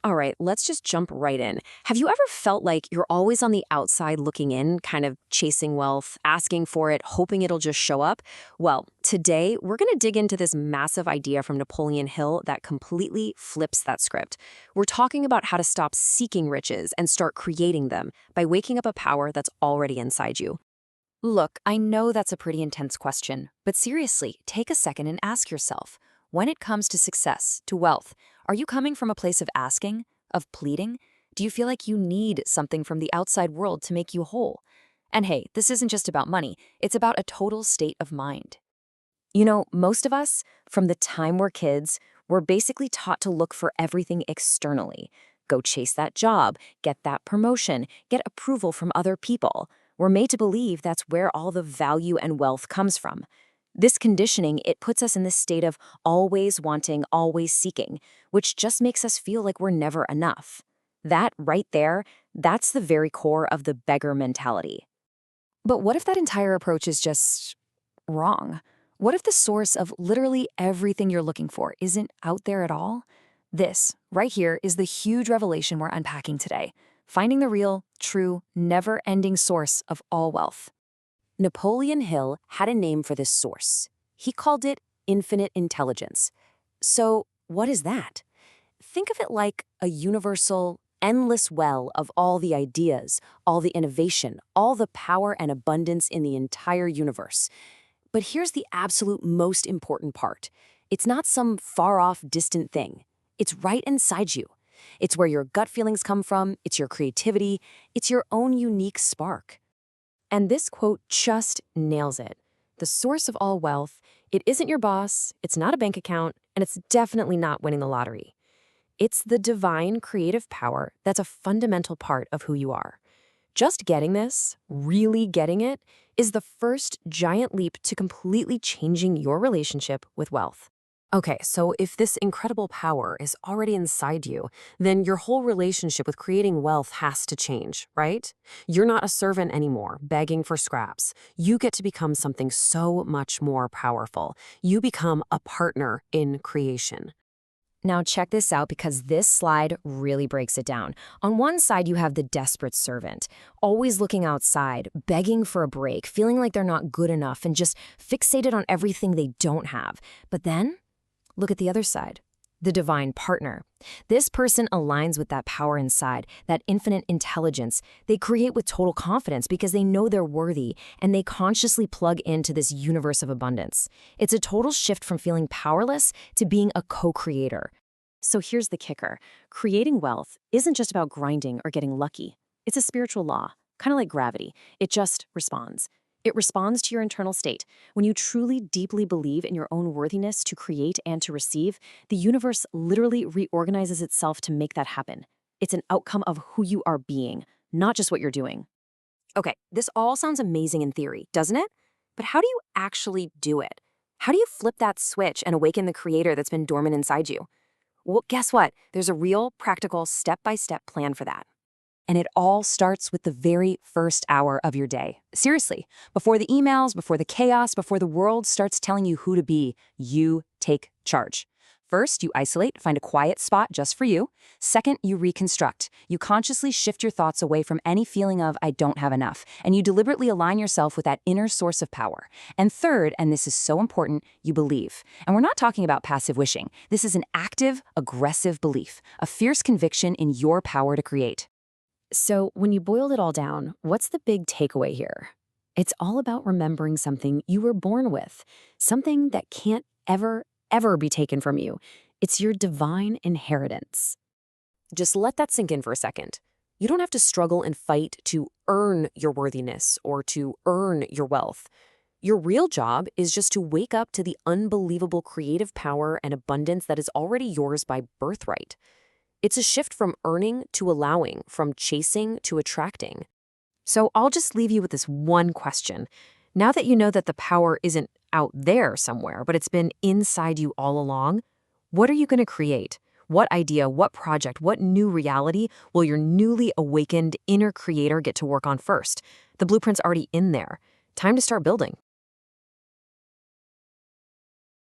All right, let's just jump right in. Have you ever felt like you're always on the outside looking in, kind of chasing wealth, asking for it, hoping it'll just show up? Well, today we're going to dig into this massive idea from Napoleon Hill that completely flips that script. We're talking about how to stop seeking riches and start creating them by waking up a power that's already inside you. Look, I know that's a pretty intense question, but seriously, take a second and ask yourself, when it comes to success, to wealth, are you coming from a place of asking, of pleading? Do you feel like you need something from the outside world to make you whole? And hey, this isn't just about money, it's about a total state of mind. You know, most of us, from the time we're kids, we're basically taught to look for everything externally. Go chase that job, get that promotion, get approval from other people. We're made to believe that's where all the value and wealth comes from. This conditioning, it puts us in this state of always wanting, always seeking, which just makes us feel like we're never enough. That right there, that's the very core of the beggar mentality. But what if that entire approach is just wrong? What if the source of literally everything you're looking for isn't out there at all? This, right here, is the huge revelation we're unpacking today. Finding the real, true, never-ending source of all wealth. Napoleon Hill had a name for this source. He called it infinite intelligence. So, what is that? Think of it like a universal, endless well of all the ideas, all the innovation, all the power and abundance in the entire universe. But here's the absolute most important part. It's not some far-off, distant thing. It's right inside you. It's where your gut feelings come from, it's your creativity, it's your own unique spark. And this quote just nails it. The source of all wealth, it isn't your boss, it's not a bank account, and it's definitely not winning the lottery. It's the divine creative power that's a fundamental part of who you are. Just getting this, really getting it, is the first giant leap to completely changing your relationship with wealth. Okay, so if this incredible power is already inside you, then your whole relationship with creating wealth has to change, right? You're not a servant anymore, begging for scraps. You get to become something so much more powerful. You become a partner in creation. Now check this out because this slide really breaks it down. On one side, you have the desperate servant, always looking outside, begging for a break, feeling like they're not good enough and just fixated on everything they don't have. But then, look at the other side, the divine partner. This person aligns with that power inside, that infinite intelligence. They create with total confidence because they know they're worthy, and they consciously plug into this universe of abundance. It's a total shift from feeling powerless to being a co-creator. So here's the kicker. Creating wealth isn't just about grinding or getting lucky. It's a spiritual law, kind of like gravity. It just responds. It responds to your internal state. When you truly deeply believe in your own worthiness to create and to receive, the universe literally reorganizes itself to make that happen. It's an outcome of who you are being, not just what you're doing. Okay, this all sounds amazing in theory, doesn't it? But how do you actually do it? How do you flip that switch and awaken the creator that's been dormant inside you? Well, guess what? There's a real, practical, step-by-step plan for that. And it all starts with the very first hour of your day. Seriously, before the emails, before the chaos, before the world starts telling you who to be, you take charge. First, you isolate, find a quiet spot just for you. Second, you reconstruct. You consciously shift your thoughts away from any feeling of, I don't have enough, and you deliberately align yourself with that inner source of power. And third, and this is so important, you believe. And we're not talking about passive wishing. This is an active, aggressive belief, a fierce conviction in your power to create. So when you boiled it all down, what's the big takeaway here? It's all about remembering something you were born with, something that can't ever be taken from you. It's your divine inheritance. Just let that sink in for a second. You don't have to struggle and fight to earn your worthiness or to earn your wealth. Your real job is just to wake up to the unbelievable creative power and abundance that is already yours by birthright. It's a shift from earning to allowing, from chasing to attracting. So I'll just leave you with this one question. Now that you know that the power isn't out there somewhere, but it's been inside you all along, what are you going to create? What idea, what project, what new reality will your newly awakened inner creator get to work on first? The blueprint's already in there. Time to start building.